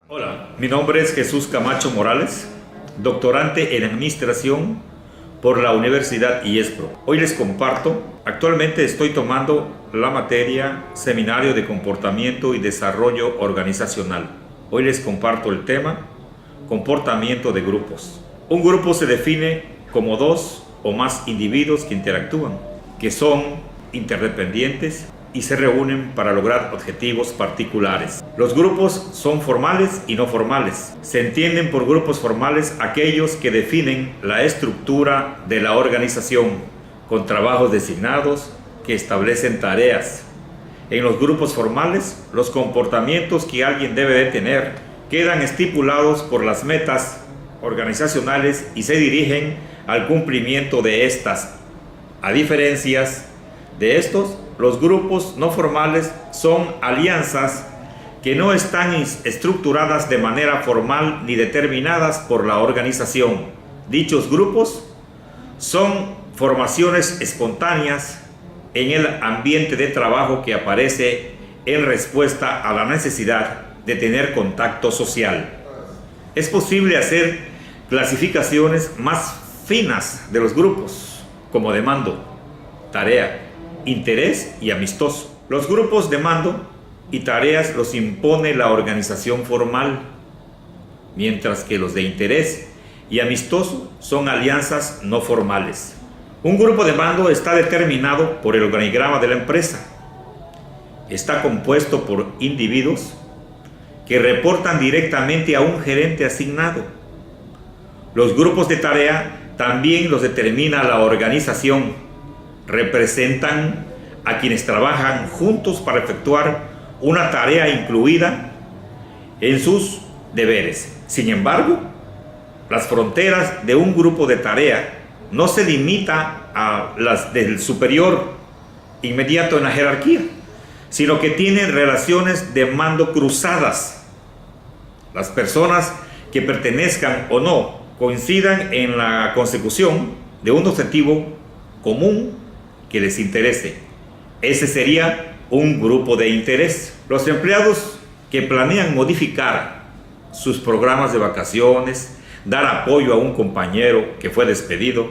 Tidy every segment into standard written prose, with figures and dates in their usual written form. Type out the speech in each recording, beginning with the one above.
Hola, mi nombre es Jesús Camacho Morales, doctorante en Administración por la Universidad IESPRO. Hoy les comparto, actualmente estoy tomando la materia Seminario de Comportamiento y Desarrollo Organizacional. Hoy les comparto el tema Comportamiento de grupos. Un grupo se define como dos o más individuos que interactúan, que son interdependientes y se reúnen para lograr objetivos particulares. Los grupos son formales y no formales. Se entienden por grupos formales aquellos que definen la estructura de la organización, con trabajos designados que establecen tareas. En los grupos formales, los comportamientos que alguien debe de tener quedan estipulados por las metas organizacionales y se dirigen al cumplimiento de estas. A diferencias de estos, los grupos no formales son alianzas que no están estructuradas de manera formal ni determinadas por la organización. Dichos grupos son formaciones espontáneas en el ambiente de trabajo que aparece en respuesta a la necesidad de tener contacto social. Es posible hacer clasificaciones más finas de los grupos, como de mando, tarea, interés y amistoso. Los grupos de mando y tareas los impone la organización formal, mientras que los de interés y amistoso son alianzas no formales. Un grupo de mando está determinado por el organigrama de la empresa. Está compuesto por individuos que reportan directamente a un gerente asignado. Los grupos de tarea también los determina la organización. Representan a quienes trabajan juntos para efectuar una tarea incluida en sus deberes. Sin embargo, las fronteras de un grupo de tarea no se limita a las del superior inmediato en la jerarquía, sino que tienen relaciones de mando cruzadas. Las personas que pertenezcan o no coincidan en la consecución de un objetivo común que les interese. Ese sería un grupo de interés. Los empleados que planean modificar sus programas de vacaciones, dar apoyo a un compañero que fue despedido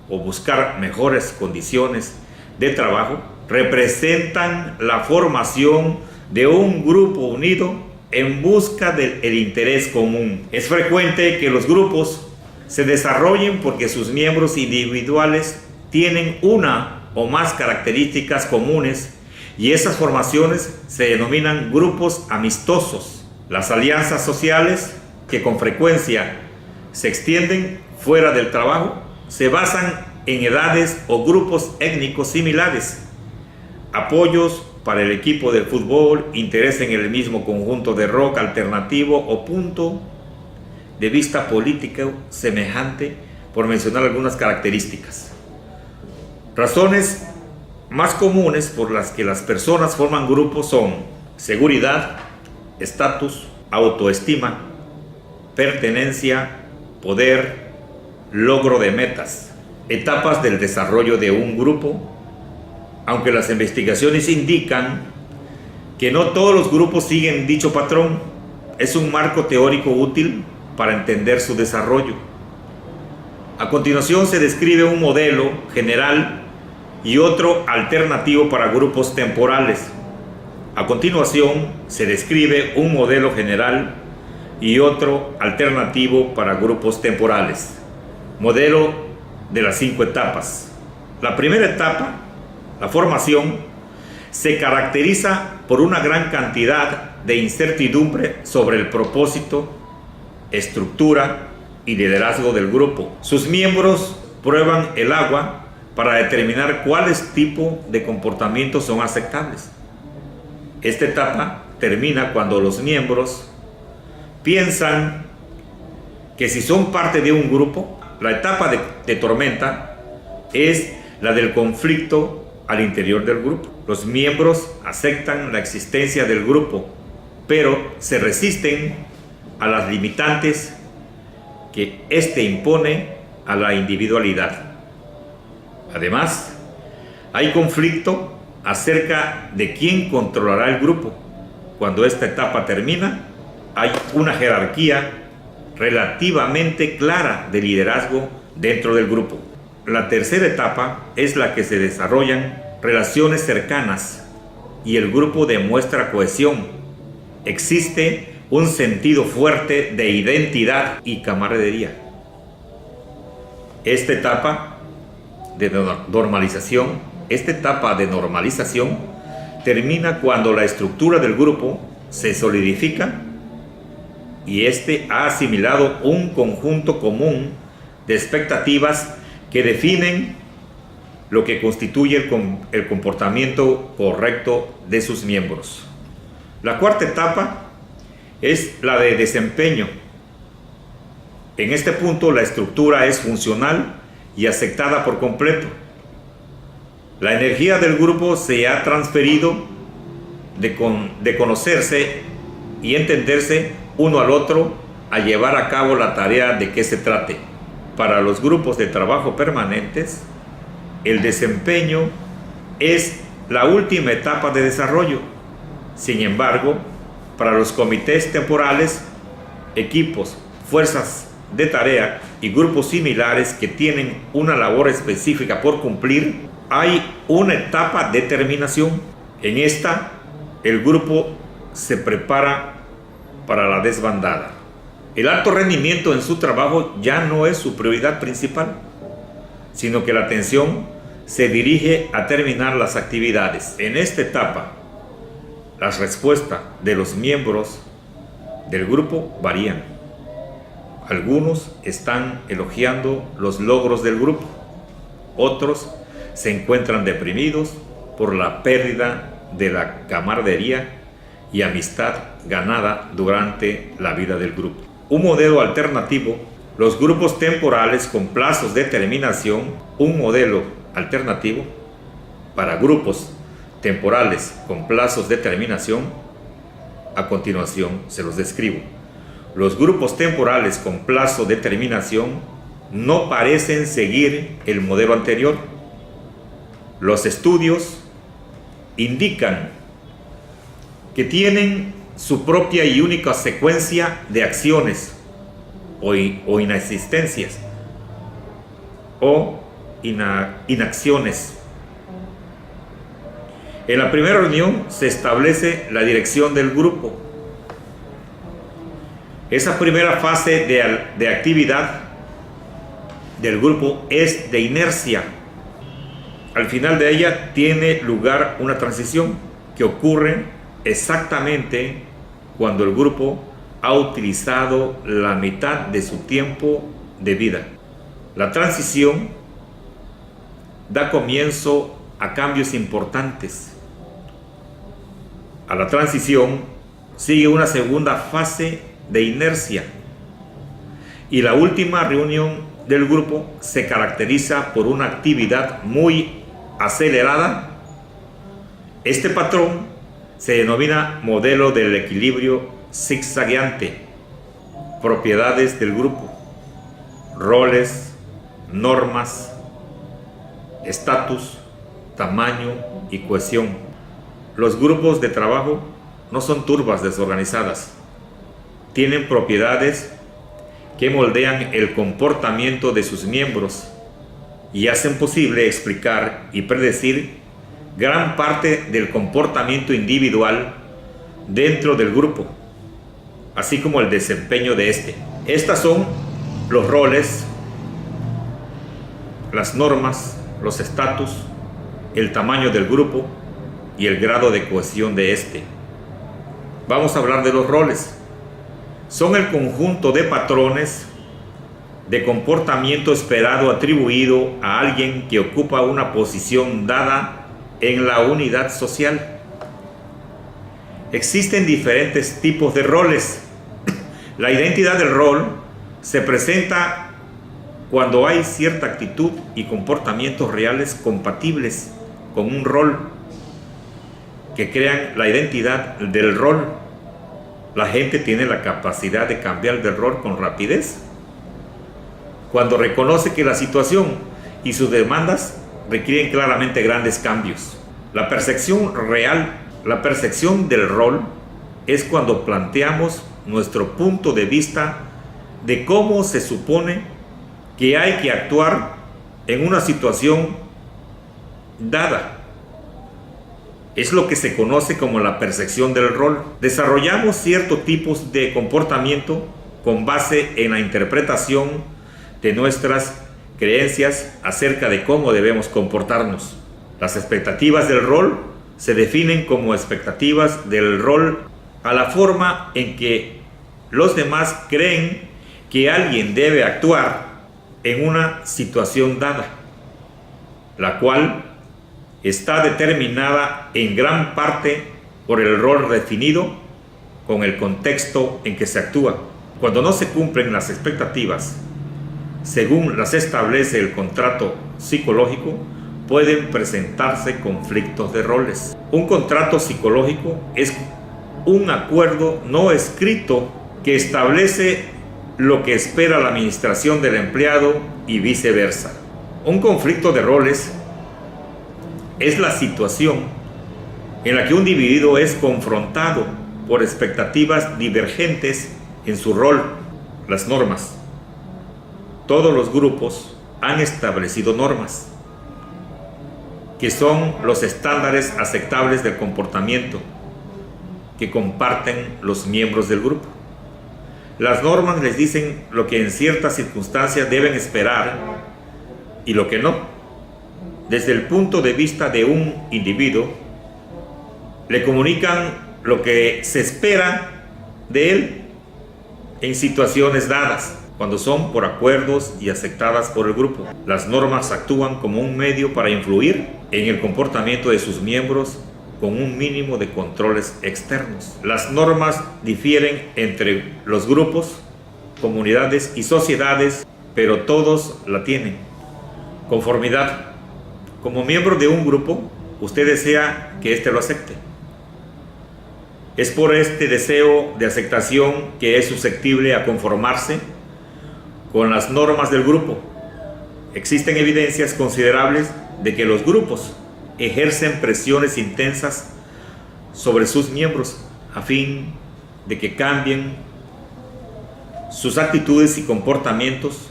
o buscar mejores condiciones de trabajo, representan la formación de un grupo unido en busca del interés común. Es frecuente que los grupos se desarrollen porque sus miembros individuales tienen una o más características comunes y esas formaciones se denominan grupos amistosos. Las alianzas sociales, que con frecuencia se extienden fuera del trabajo, se basan en edades o grupos étnicos similares, apoyos para el equipo de fútbol, interés en el mismo conjunto de rock alternativo o punto de vista político semejante, por mencionar algunas características. Razones más comunes por las que las personas forman grupos son seguridad, estatus, autoestima, pertenencia, poder, logro de metas. Etapas del desarrollo de un grupo. Aunque las investigaciones indican que no todos los grupos siguen dicho patrón, es un marco teórico útil para entender su desarrollo. A continuación se describe un modelo general y otro alternativo para grupos temporales. A continuación se describe un modelo general y otro alternativo para grupos temporales. Modelo de las 5 etapas. La primera etapa, la formación, se caracteriza por una gran cantidad de incertidumbre sobre el propósito, estructura y liderazgo del grupo. Sus miembros prueban el agua para determinar cuáles tipos de comportamientos son aceptables. Esta etapa termina cuando los miembros piensan que si son parte de un grupo. La etapa de tormenta es la del conflicto al interior del grupo. Los miembros aceptan la existencia del grupo, pero se resisten a las limitantes que éste impone a la individualidad. Además, hay conflicto acerca de quién controlará el grupo. Cuando esta etapa termina, hay una jerarquía relativamente clara de liderazgo dentro del grupo. La tercera etapa es la que se desarrollan relaciones cercanas y el grupo demuestra cohesión. Existe un sentido fuerte de identidad y camaradería. Esta etapa de normalización termina cuando la estructura del grupo se solidifica y éste ha asimilado un conjunto común de expectativas que definen lo que constituye el comportamiento correcto de sus miembros. La cuarta etapa es la de desempeño. En este punto la estructura es funcional y aceptada por completo. La energía del grupo se ha transferido de conocerse y entenderse uno al otro a llevar a cabo la tarea de que se trate. Para los grupos de trabajo permanentes, el desempeño es la última etapa de desarrollo. Sin embargo, para los comités temporales, equipos, fuerzas de tarea y grupos similares que tienen una labor específica por cumplir, hay una etapa de terminación. En esta, el grupo se prepara para la desbandada. El alto rendimiento en su trabajo ya no es su prioridad principal, sino que la atención se dirige a terminar las actividades. En esta etapa, las respuestas de los miembros del grupo varían. Algunos están elogiando los logros del grupo, otros se encuentran deprimidos por la pérdida de la camaradería y amistad ganada durante la vida del grupo. Un modelo alternativo, los grupos temporales con plazos de terminación. Un modelo alternativo para grupos temporales con plazos de terminación, a continuación se los describo. Los grupos temporales con plazo de terminación no parecen seguir el modelo anterior. Los estudios indican que tienen su propia y única secuencia de acciones o inexistencias o inacciones. En la primera reunión se establece la dirección del grupo. Esa primera fase de actividad del grupo es de inercia. Al final de ella tiene lugar una transición que ocurre exactamente cuando el grupo ha utilizado la mitad de su tiempo de vida. La transición da comienzo a cambios importantes. A la transición sigue una segunda fase de inercia y la última reunión del grupo se caracteriza por una actividad muy acelerada. Este patrón se denomina modelo del equilibrio zigzagueante. Propiedades del grupo: roles, normas, estatus, tamaño y cohesión. Los grupos de trabajo no son turbas desorganizadas. Tienen propiedades que moldean el comportamiento de sus miembros y hacen posible explicar y predecir gran parte del comportamiento individual dentro del grupo, así como el desempeño de este. Estas son los roles, las normas, los estatus, el tamaño del grupo y el grado de cohesión de este. Vamos a hablar de los roles. Son el conjunto de patrones de comportamiento esperado atribuido a alguien que ocupa una posición dada en la unidad social. Existen diferentes tipos de roles. La identidad del rol se presenta cuando hay cierta actitud y comportamientos reales compatibles con un rol que crean la identidad del rol. La gente tiene la capacidad de cambiar de rol con rapidez cuando reconoce que la situación y sus demandas requieren claramente grandes cambios. La percepción real, la percepción del rol, es cuando planteamos nuestro punto de vista de cómo se supone que hay que actuar en una situación dada. Es lo que se conoce como la percepción del rol. Desarrollamos ciertos tipos de comportamiento con base en la interpretación de nuestras creencias acerca de cómo debemos comportarnos. Las expectativas del rol se definen como expectativas del rol a la forma en que los demás creen que alguien debe actuar en una situación dada, la cual está determinada en gran parte por el rol definido con el contexto en que se actúa. Cuando no se cumplen las expectativas según las establece el contrato psicológico, pueden presentarse conflictos de roles. Un contrato psicológico es un acuerdo no escrito que establece lo que espera la administración del empleado y viceversa. Un conflicto de roles es la situación en la que un individuo es confrontado por expectativas divergentes en su rol. Las normas. Todos los grupos han establecido normas, que son los estándares aceptables del comportamiento que comparten los miembros del grupo. Las normas les dicen lo que en ciertas circunstancias deben esperar y lo que no. Desde el punto de vista de un individuo, le comunican lo que se espera de él en situaciones dadas, cuando son por acuerdos y aceptadas por el grupo. Las normas actúan como un medio para influir en el comportamiento de sus miembros con un mínimo de controles externos. Las normas difieren entre los grupos, comunidades y sociedades, pero todos la tienen. Conformidad. Como miembro de un grupo, usted desea que éste lo acepte. Es por este deseo de aceptación que es susceptible a conformarse con las normas del grupo. Existen evidencias considerables de que los grupos ejercen presiones intensas sobre sus miembros a fin de que cambien sus actitudes y comportamientos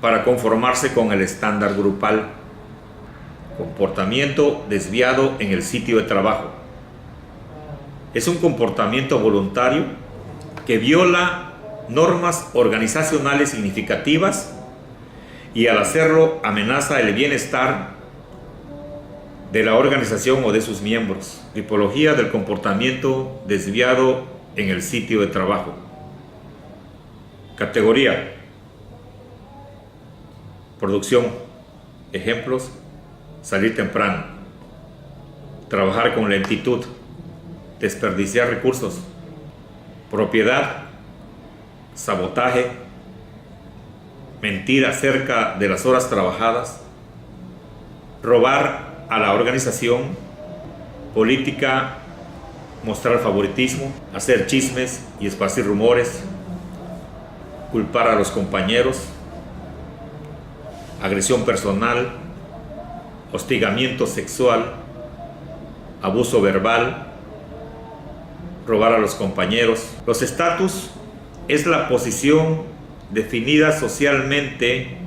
para conformarse con el estándar grupal. Comportamiento desviado en el sitio de trabajo. Es un comportamiento voluntario que viola normas organizacionales significativas y al hacerlo amenaza el bienestar de la organización o de sus miembros. Tipología del comportamiento desviado en el sitio de trabajo. Categoría. Producción. Ejemplos: salir temprano, trabajar con lentitud, desperdiciar recursos. Propiedad: sabotaje, mentir acerca de las horas trabajadas, robar a la organización. Política: mostrar favoritismo, hacer chismes y esparcir rumores, culpar a los compañeros. Agresión personal, hostigamiento sexual, abuso verbal, robar a los compañeros. Los estatus es la posición definida socialmente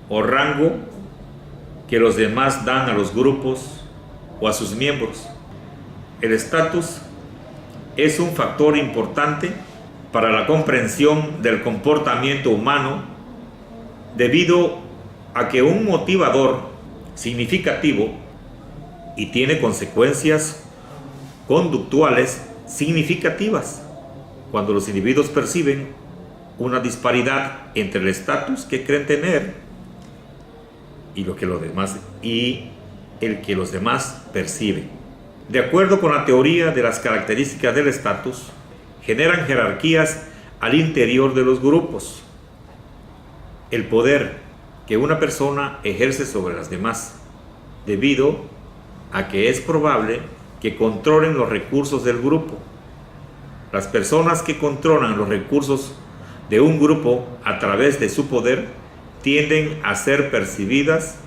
o rango que los demás dan a los grupos o a sus miembros. El estatus es un factor importante para la comprensión del comportamiento humano debido a que un motivador significativo y tiene consecuencias conductuales significativas cuando los individuos perciben una disparidad entre el estatus que creen tener y el que los demás perciben. De acuerdo con la teoría de las características del estatus, generan jerarquías al interior de los grupos. El poder que una persona ejerce sobre las demás, debido a que es probable que controlen los recursos del grupo. Las personas que controlan los recursos de un grupo a través de su poder tienden a ser percibidas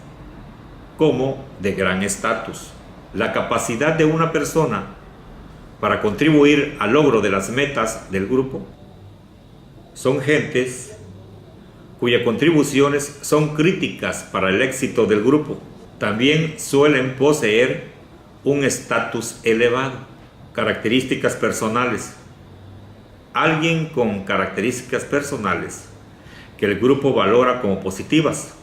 como de gran estatus. La capacidad de una persona para contribuir al logro de las metas del grupo son gentes cuyas contribuciones son críticas para el éxito del grupo. También suelen poseer un estatus elevado, características personales. Alguien con características personales que el grupo valora como positivas,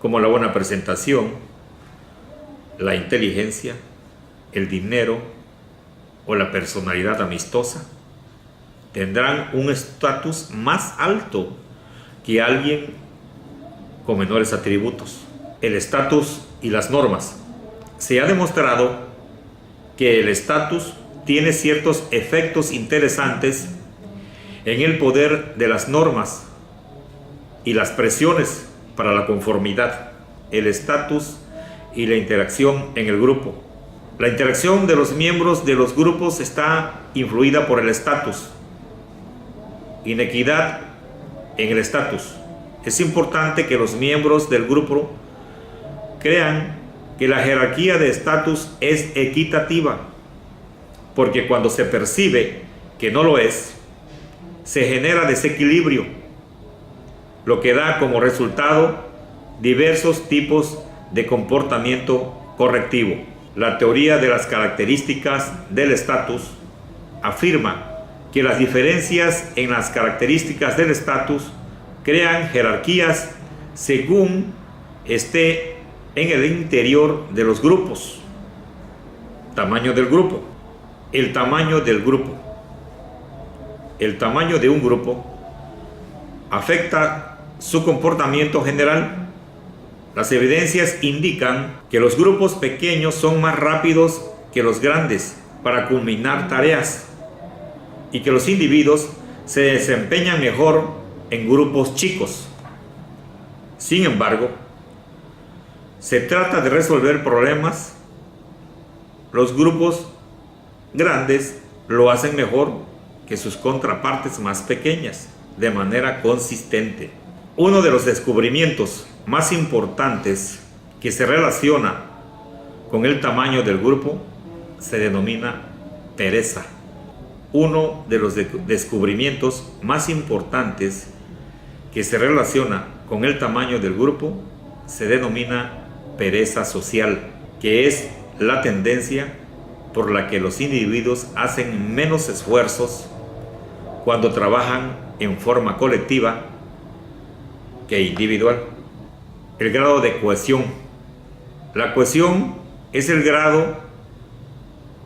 como la buena presentación, la inteligencia, el dinero o la personalidad amistosa, tendrán un estatus más alto que alguien con menores atributos. El estatus y las normas. Se ha demostrado que el estatus tiene ciertos efectos interesantes en el poder de las normas y las presiones para la conformidad, el estatus y la interacción en el grupo. La interacción de los miembros de los grupos está influida por el estatus. Inequidad en el estatus. Es importante que los miembros del grupo crean que la jerarquía de estatus es equitativa, porque cuando se percibe que no lo es, se genera desequilibrio, lo que da como resultado diversos tipos de comportamiento correctivo. La teoría de las características del estatus afirma que las diferencias en las características del estatus crean jerarquías según esté en el interior de los grupos. Tamaño del grupo. El tamaño del grupo. El tamaño de un grupo afecta su comportamiento general. Las evidencias indican que los grupos pequeños son más rápidos que los grandes para culminar tareas y que los individuos se desempeñan mejor en grupos chicos. Sin embargo, se trata de resolver problemas. Los grupos grandes lo hacen mejor que sus contrapartes más pequeñas, de manera consistente. Uno de los descubrimientos más importantes que se relaciona con el tamaño del grupo se denomina pereza. Uno de los descubrimientos más importantes que se relaciona con el tamaño del grupo se denomina pereza social, que es la tendencia por la que los individuos hacen menos esfuerzos cuando trabajan en forma colectiva que individual. El grado de cohesión. La cohesión es el grado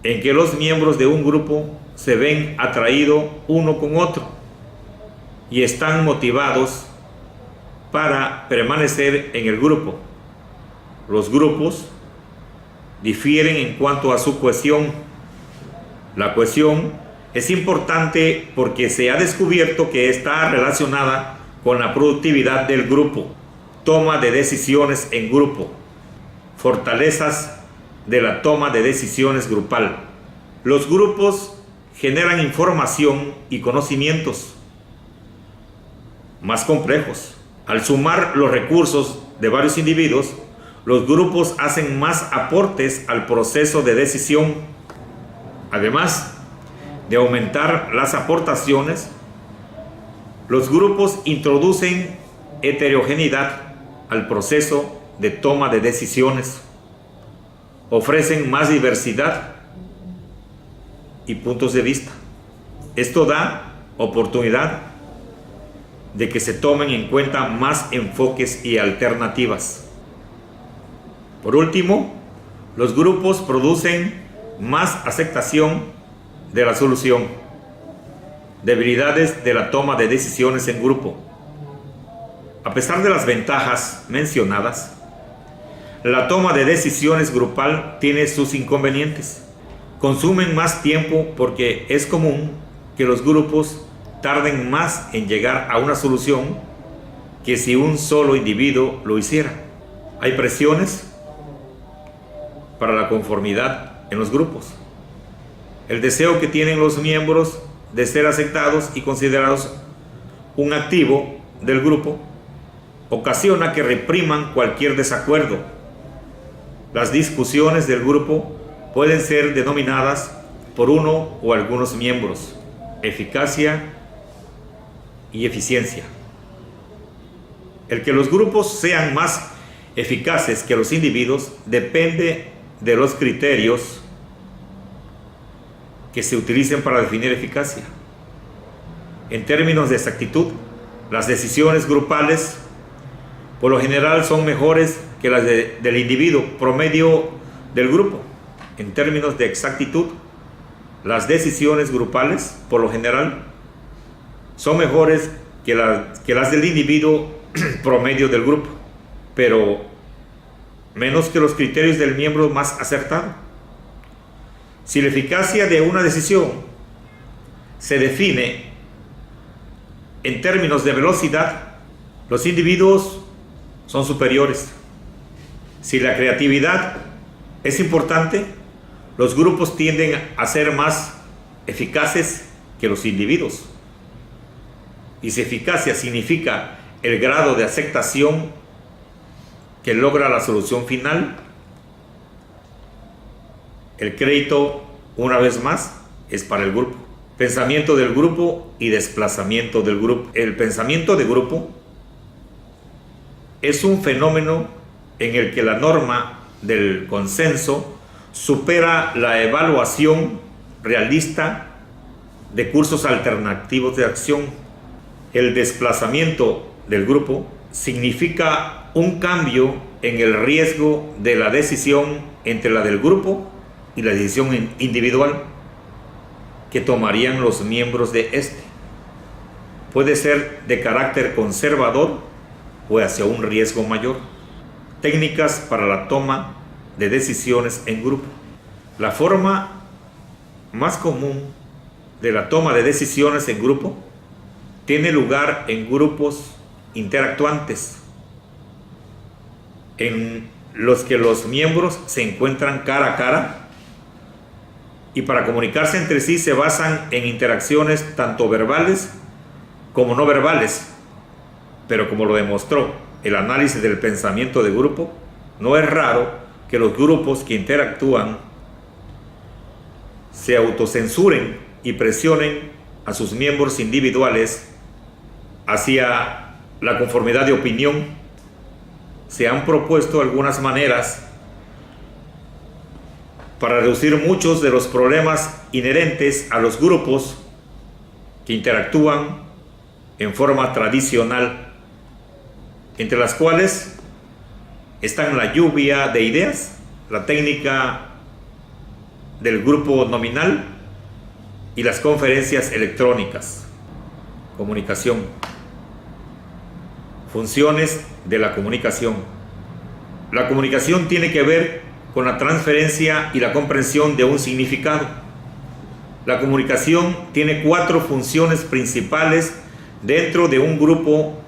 en que los miembros de un grupo se ven atraídos uno con otro y están motivados para permanecer en el grupo. Los grupos difieren en cuanto a su cohesión. La cohesión es importante porque se ha descubierto que está relacionada con la productividad del grupo, toma de decisiones en grupo, fortalezas de la toma de decisiones grupal. Los grupos generan información y conocimientos más complejos. Al sumar los recursos de varios individuos, los grupos hacen más aportes al proceso de decisión. Además de aumentar las aportaciones, los grupos introducen heterogeneidad al proceso de toma de decisiones, ofrecen más diversidad y puntos de vista. Esto da oportunidad de que se tomen en cuenta más enfoques y alternativas. Por último, los grupos producen más aceptación de la solución. Debilidades de la toma de decisiones en grupo. A pesar de las ventajas mencionadas, la toma de decisiones grupal tiene sus inconvenientes. Consumen más tiempo porque es común que los grupos tarden más en llegar a una solución que si un solo individuo lo hiciera. Hay presiones para la conformidad en los grupos. El deseo que tienen los miembros de ser aceptados y considerados un activo del grupo ocasiona que repriman cualquier desacuerdo. Las discusiones del grupo pueden ser denominadas por uno o algunos miembros, eficacia y eficiencia. El que los grupos sean más eficaces que los individuos depende de los criterios que se utilicen para definir eficacia. En términos de exactitud, las decisiones grupales por lo general son mejores que las del individuo promedio del grupo. En términos de exactitud, las decisiones grupales por lo general son mejores que las del individuo promedio del grupo, pero menos que los criterios del miembro más acertado. Si la eficacia de una decisión se define en términos de velocidad, los individuos son superiores. Si la creatividad es importante, los grupos tienden a ser más eficaces que los individuos. Y si eficacia significa el grado de aceptación que logra la solución final, el crédito, una vez más, es para el grupo. Pensamiento del grupo y desplazamiento del grupo. El pensamiento de grupo es un fenómeno en el que la norma del consenso supera la evaluación realista de cursos alternativos de acción. El desplazamiento del grupo significa un cambio en el riesgo de la decisión entre la del grupo y la decisión individual que tomarían los miembros de este. Puede ser de carácter conservador o hacia un riesgo mayor. Técnicas para la toma de decisiones en grupo. La forma más común de la toma de decisiones en grupo tiene lugar en grupos interactuantes, en los que los miembros se encuentran cara a cara y para comunicarse entre sí se basan en interacciones tanto verbales como no verbales. Pero como lo demostró el análisis del pensamiento de grupo, no es raro que los grupos que interactúan se autocensuren y presionen a sus miembros individuales hacia la conformidad de opinión. Se han propuesto algunas maneras para reducir muchos de los problemas inherentes a los grupos que interactúan en forma tradicional, entre las cuales están la lluvia de ideas, la técnica del grupo nominal y las conferencias electrónicas. Comunicación. Funciones de la comunicación. La comunicación tiene que ver con la transferencia y la comprensión de un significado. La comunicación tiene 4 funciones principales dentro de un grupo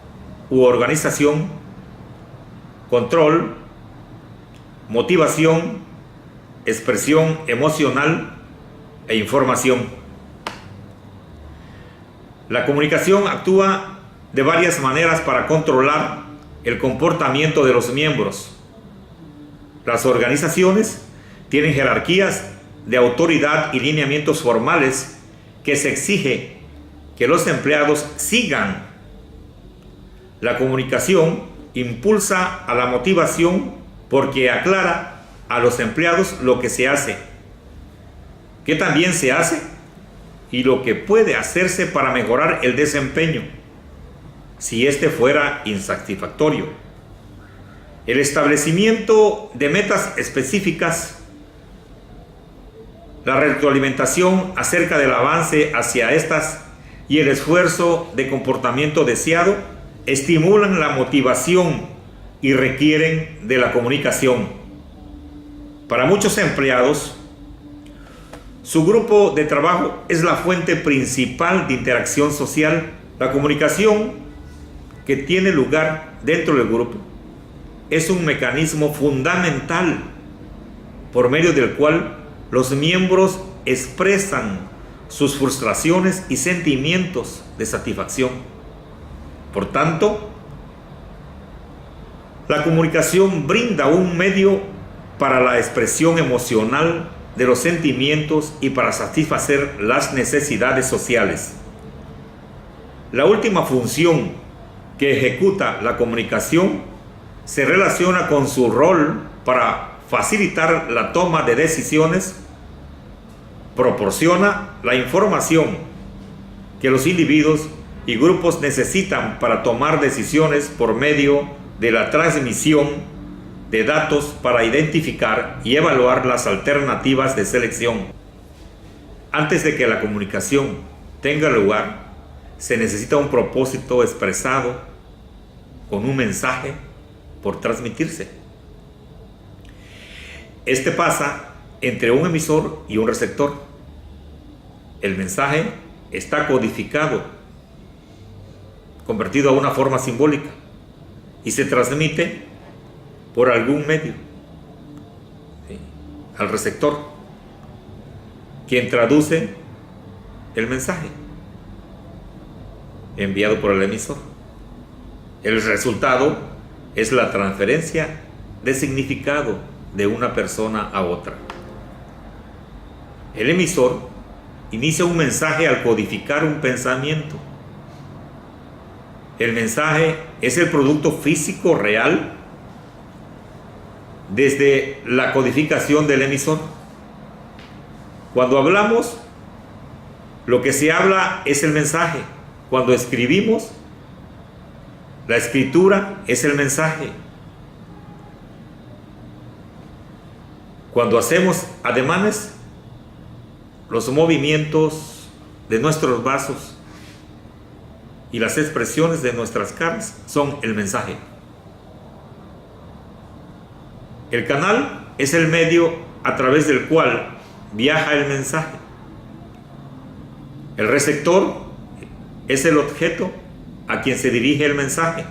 u organización: control, motivación, expresión emocional e información. La comunicación actúa de varias maneras para controlar el comportamiento de los miembros. Las organizaciones tienen jerarquías de autoridad y lineamientos formales que se exige que los empleados sigan. La comunicación impulsa a la motivación porque aclara a los empleados lo que se hace, qué también se hace y lo que puede hacerse para mejorar el desempeño si este fuera insatisfactorio. El establecimiento de metas específicas, la retroalimentación acerca del avance hacia estas y el esfuerzo de comportamiento deseado estimulan la motivación y requieren de la comunicación. Para muchos empleados, su grupo de trabajo es la fuente principal de interacción social. La comunicación que tiene lugar dentro del grupo es un mecanismo fundamental por medio del cual los miembros expresan sus frustraciones y sentimientos de satisfacción. Por tanto, la comunicación brinda un medio para la expresión emocional de los sentimientos y para satisfacer las necesidades sociales. La última función que ejecuta la comunicación se relaciona con su rol para facilitar la toma de decisiones, proporciona la información que los individuos y grupos necesitan para tomar decisiones por medio de la transmisión de datos para identificar y evaluar las alternativas de selección. Antes de que la comunicación tenga lugar, se necesita un propósito expresado con un mensaje por transmitirse. Este pasa entre un emisor y un receptor. El mensaje está codificado, convertido a una forma simbólica y se transmite por algún medio, ¿sí?, al receptor, quien traduce el mensaje enviado por el emisor. El resultado es la transferencia de significado de una persona a otra. El emisor inicia un mensaje al codificar un pensamiento. El mensaje es el producto físico real desde la codificación del emisor. Cuando hablamos, lo que se habla es el mensaje. Cuando escribimos, la escritura es el mensaje. Cuando hacemos ademanes, los movimientos de nuestros brazos y las expresiones de nuestras caras son el mensaje. El canal es el medio a través del cual viaja el mensaje. El receptor es el objeto a quien se dirige el mensaje.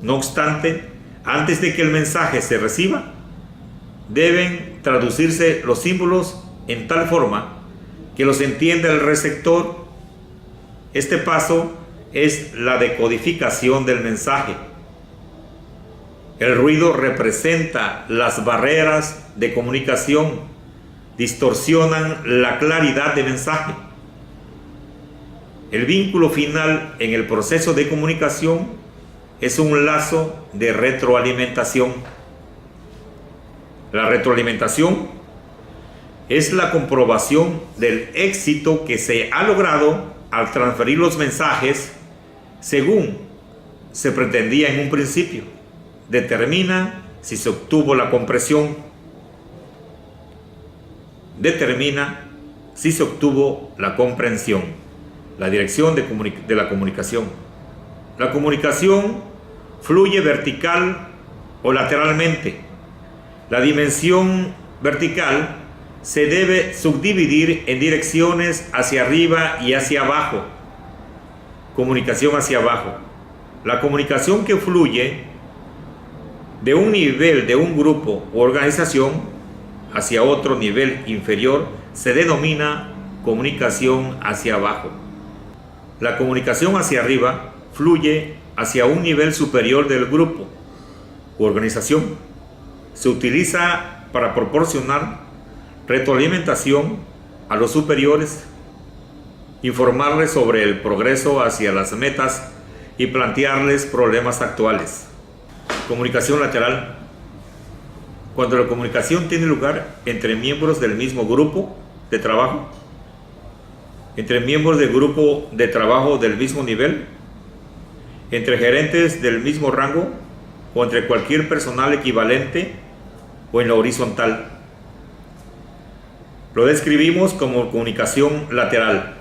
No obstante, antes de que el mensaje se reciba, deben traducirse los símbolos en tal forma que los entienda el receptor. Este paso es la decodificación del mensaje. El ruido representa las barreras de comunicación, distorsionan la claridad del mensaje. El vínculo final en el proceso de comunicación es un lazo de retroalimentación. La retroalimentación es la comprobación del éxito que se ha logrado al transferir los mensajes según se pretendía en un principio. Determina si se obtuvo la comprensión. Determina si se obtuvo la comprensión. La dirección de la comunicación. La comunicación fluye vertical o lateralmente. La dimensión vertical se debe subdividir en direcciones hacia arriba y hacia abajo. Comunicación hacia abajo. La comunicación que fluye de un nivel de un grupo u organización hacia otro nivel inferior se denomina comunicación hacia abajo. La comunicación hacia arriba fluye hacia un nivel superior del grupo u organización. Se utiliza para proporcionar retroalimentación a los superiores, informarles sobre el progreso hacia las metas y plantearles problemas actuales. Comunicación lateral. Cuando la comunicación tiene lugar entre miembros del mismo grupo de trabajo, entre miembros del grupo de trabajo del mismo nivel, entre gerentes del mismo rango o entre cualquier personal equivalente o en la horizontal. Lo describimos como comunicación lateral.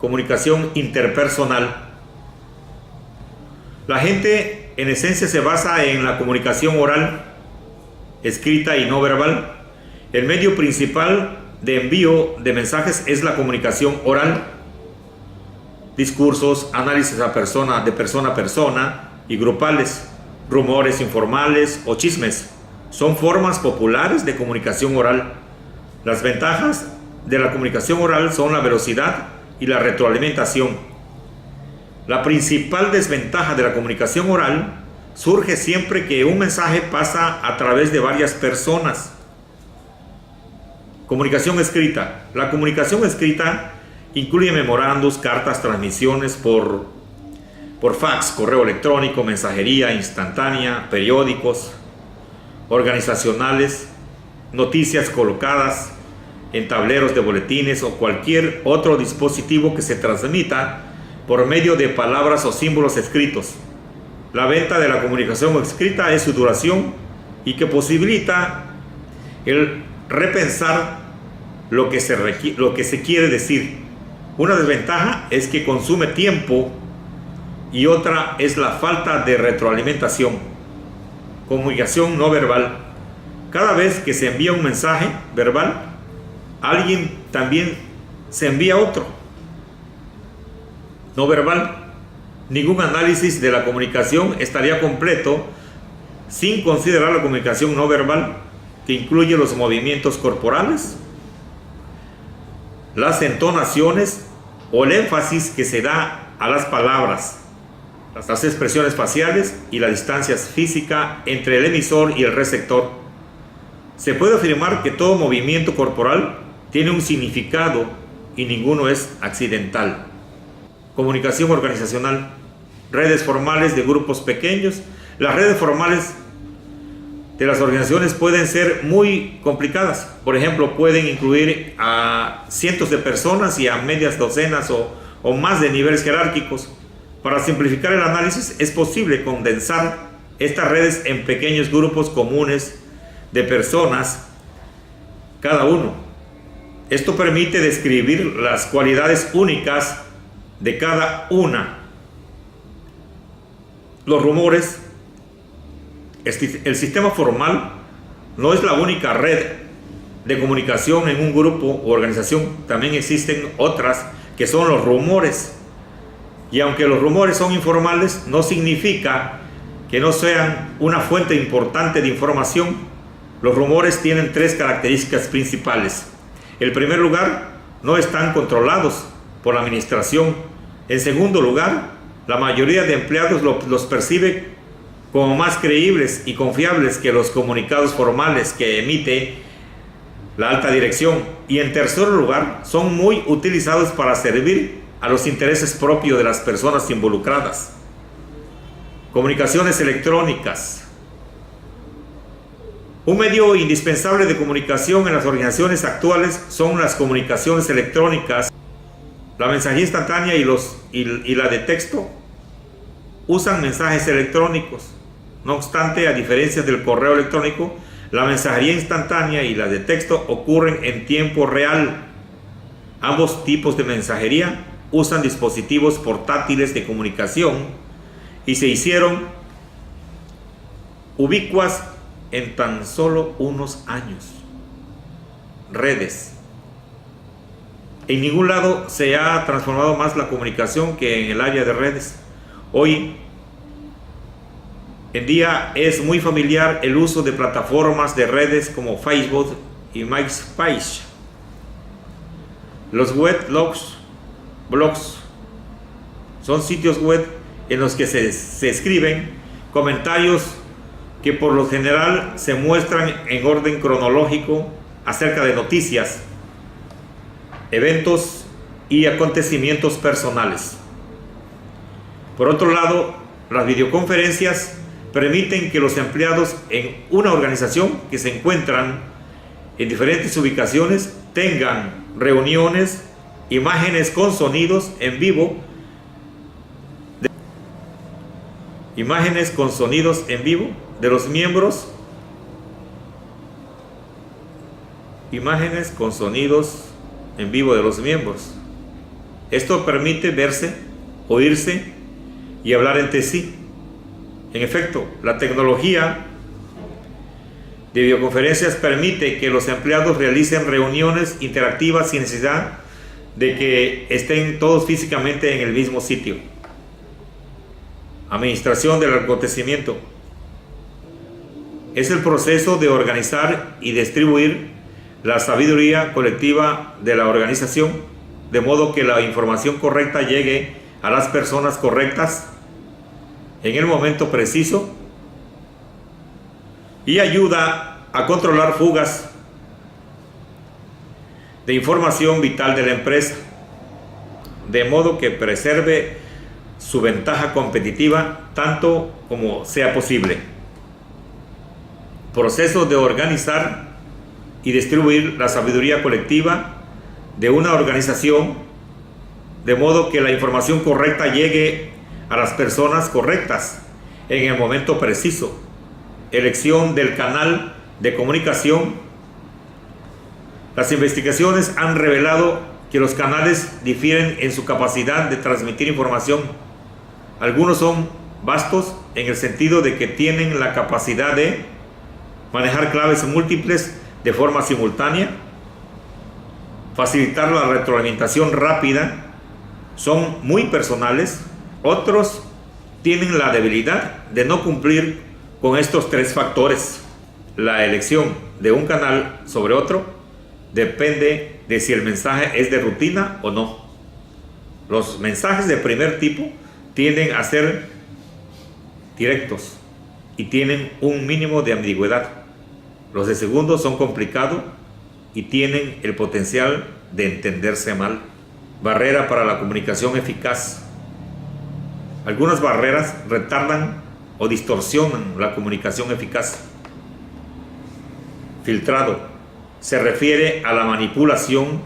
Comunicación interpersonal. La gente en esencia se basa en la comunicación oral, escrita y no verbal. El medio principal de envío de mensajes es la comunicación oral. Discursos, análisis de persona a persona y grupales, rumores informales o chismes son formas populares de comunicación oral. Las ventajas de la comunicación oral son la velocidad y la retroalimentación. La principal desventaja de la comunicación oral surge siempre que un mensaje pasa a través de varias personas. Comunicación escrita. La comunicación escrita incluye memorandos, cartas, transmisiones por fax, correo electrónico, mensajería instantánea, periódicos organizacionales, noticias colocadas en tableros de boletines o cualquier otro dispositivo que se transmita por medio de palabras o símbolos escritos. La venta de la comunicación escrita es su duración y que posibilita el repensar lo que se quiere decir. Una desventaja es que consume tiempo y otra es la falta de retroalimentación. Comunicación no verbal. Cada vez que se envía un mensaje verbal, alguien también se envía otro no verbal. Ningún análisis de la comunicación estaría completo sin considerar la comunicación no verbal, que incluye los movimientos corporales, las entonaciones o el énfasis que se da a las palabras, las expresiones faciales y la distancia física entre el emisor y el receptor. Se puede afirmar que todo movimiento corporal tiene un significado y ninguno es accidental. Comunicación organizacional. Redes formales de grupos pequeños. Las redes formales de las organizaciones pueden ser muy complicadas. Por ejemplo, pueden incluir a cientos de personas y a medias docenas o más de niveles jerárquicos. Para simplificar el análisis, es posible condensar estas redes en pequeños grupos comunes de personas cada uno. Esto permite describir las cualidades únicas de cada una. Los rumores. El sistema formal no es la única red de comunicación en un grupo o organización. También existen otras que son los rumores. Y aunque los rumores son informales, no significa que no sean una fuente importante de información. Los rumores tienen tres características principales. En primer lugar, no están controlados por la administración. En segundo lugar, la mayoría de empleados los percibe como más creíbles y confiables que los comunicados formales que emite la alta dirección. Y en tercer lugar, son muy utilizados para servir a los intereses propios de las personas involucradas. Comunicaciones electrónicas. Un medio indispensable de comunicación en las organizaciones actuales son las comunicaciones electrónicas. La mensajería instantánea y la de texto usan mensajes electrónicos. No obstante, a diferencia del correo electrónico, la mensajería instantánea y la de texto ocurren en tiempo real. Ambos tipos de mensajería usan dispositivos portátiles de comunicación y se hicieron ubicuas en tan solo unos años. Redes. En ningún lado se ha transformado más la comunicación que en el área de redes. Hoy en día es muy familiar el uso de plataformas de redes como Facebook y MySpace. Los blogs son sitios web en los que se escriben comentarios que por lo general se muestran en orden cronológico acerca de noticias, eventos y acontecimientos personales. Por otro lado, las videoconferencias permiten que los empleados en una organización que se encuentran en diferentes ubicaciones tengan reuniones, imágenes con sonidos en vivo, de los miembros, imágenes con sonidos en vivo de los miembros. Esto permite verse, oírse y hablar entre sí. En efecto, la tecnología de videoconferencias permite que los empleados realicen reuniones interactivas sin necesidad de que estén todos físicamente en el mismo sitio. Administración del acontecimiento. Es el proceso de organizar y distribuir la sabiduría colectiva de la organización, de modo que la información correcta llegue a las personas correctas en el momento preciso y ayuda a controlar fugas de información vital de la empresa, de modo que preserve su ventaja competitiva tanto como sea posible. Proceso de organizar y distribuir la sabiduría colectiva de una organización, de modo que la información correcta llegue a las personas correctas en el momento preciso. Elección del canal de comunicación. Las investigaciones han revelado que los canales difieren en su capacidad de transmitir información. Algunos son vastos en el sentido de que tienen la capacidad de manejar claves múltiples de forma simultánea, facilitar la retroalimentación rápida, son muy personales. Otros tienen la debilidad de no cumplir con estos tres factores. La elección de un canal sobre otro depende de si el mensaje es de rutina o no. Los mensajes de primer tipo tienden a ser directos y tienen un mínimo de ambigüedad. Los de segundo son complicados y tienen el potencial de entenderse mal. Barrera para la comunicación eficaz. Algunas barreras retardan o distorsionan la comunicación eficaz. Filtrado. Se refiere a la manipulación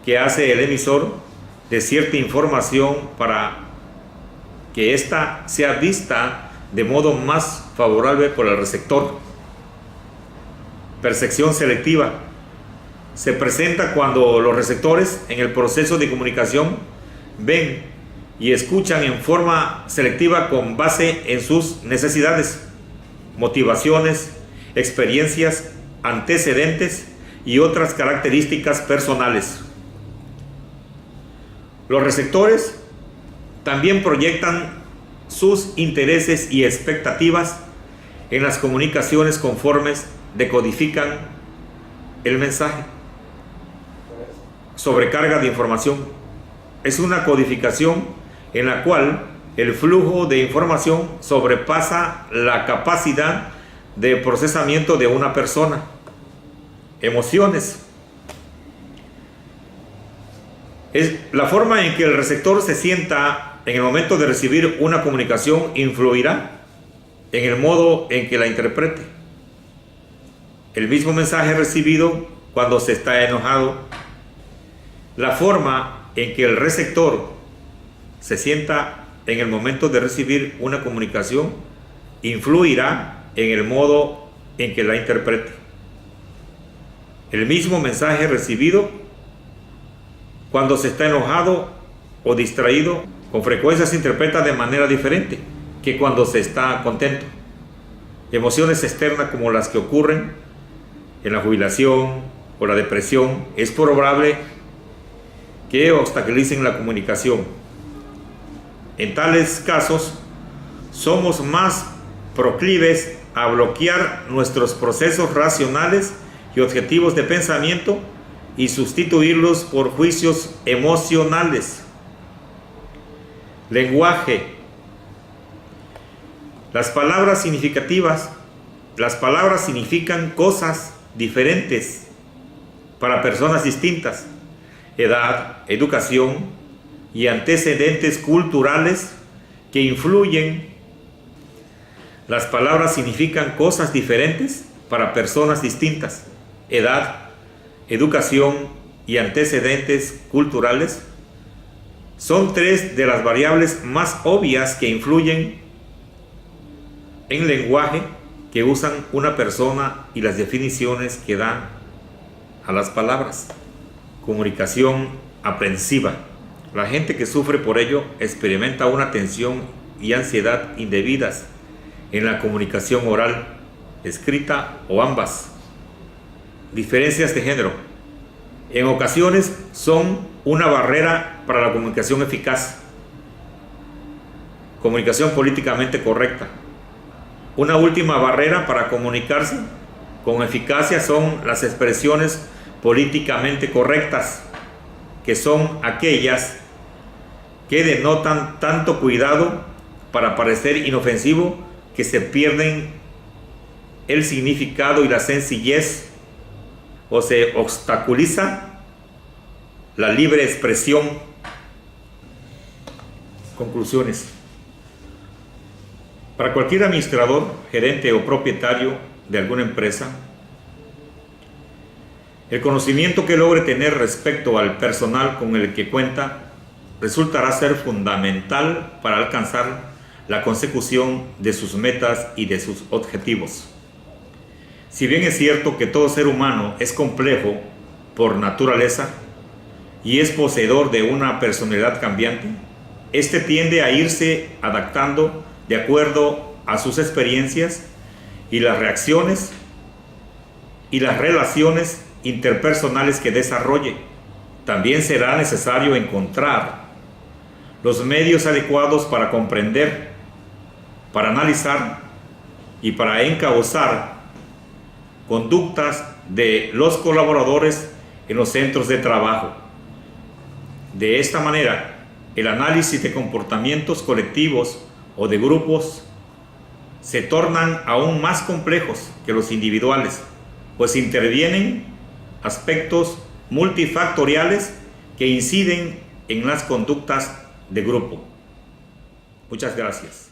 que hace el emisor de cierta información para que ésta sea vista de modo más favorable por el receptor. Percepción selectiva. Se presenta cuando los receptores en el proceso de comunicación ven y escuchan en forma selectiva con base en sus necesidades, motivaciones, experiencias, antecedentes y otras características personales. Los receptores también proyectan sus intereses y expectativas en las comunicaciones conformes decodifican el mensaje. Sobrecarga de información. Es una codificación en la cual el flujo de información sobrepasa la capacidad de procesamiento de una persona. Emociones. Es la forma en que el receptor se sienta en el momento de recibir una comunicación influirá en el modo en que la interprete. El mismo mensaje recibido cuando se está enojado. La forma en que el receptor se sienta en el momento de recibir una comunicación influirá en el modo en que la interprete. El mismo mensaje recibido cuando se está enojado o distraído con frecuencia se interpreta de manera diferente que cuando se está contento. Emociones externas como las que ocurren en la jubilación o la depresión es probable que obstaculicen la comunicación. En tales casos somos más proclives a bloquear nuestros procesos racionales y objetivos de pensamiento y sustituirlos por juicios emocionales. Lenguaje. Las palabras significativas. Las palabras significan cosas diferentes para personas distintas. Edad, educación y antecedentes culturales que influyen. Las palabras significan cosas diferentes para personas distintas. Edad, educación y antecedentes culturales son tres de las variables más obvias que influyen en el lenguaje que usan una persona y las definiciones que dan a las palabras. Comunicación aprensiva. La gente que sufre por ello experimenta una tensión y ansiedad indebidas en la comunicación oral, escrita o ambas. Diferencias de género. En ocasiones son una barrera para la comunicación eficaz. Comunicación políticamente correcta. Una última barrera para comunicarse con eficacia son las expresiones políticamente correctas, que son aquellas que denotan tanto cuidado para parecer inofensivo que se pierden el significado y la sencillez, o se obstaculiza la libre expresión. Conclusiones. Para cualquier administrador, gerente o propietario de alguna empresa, el conocimiento que logre tener respecto al personal con el que cuenta resultará ser fundamental para alcanzar la consecución de sus metas y de sus objetivos. Si bien es cierto que todo ser humano es complejo por naturaleza y es poseedor de una personalidad cambiante, este tiende a irse adaptando de acuerdo a sus experiencias y las reacciones y las relaciones interpersonales que desarrolle. También será necesario encontrar los medios adecuados para comprender, para analizar y para encauzar conductas de los colaboradores en los centros de trabajo. De esta manera, el análisis de comportamientos colectivos o de grupos se tornan aún más complejos que los individuales, pues intervienen aspectos multifactoriales que inciden en las conductas de grupo. Muchas gracias.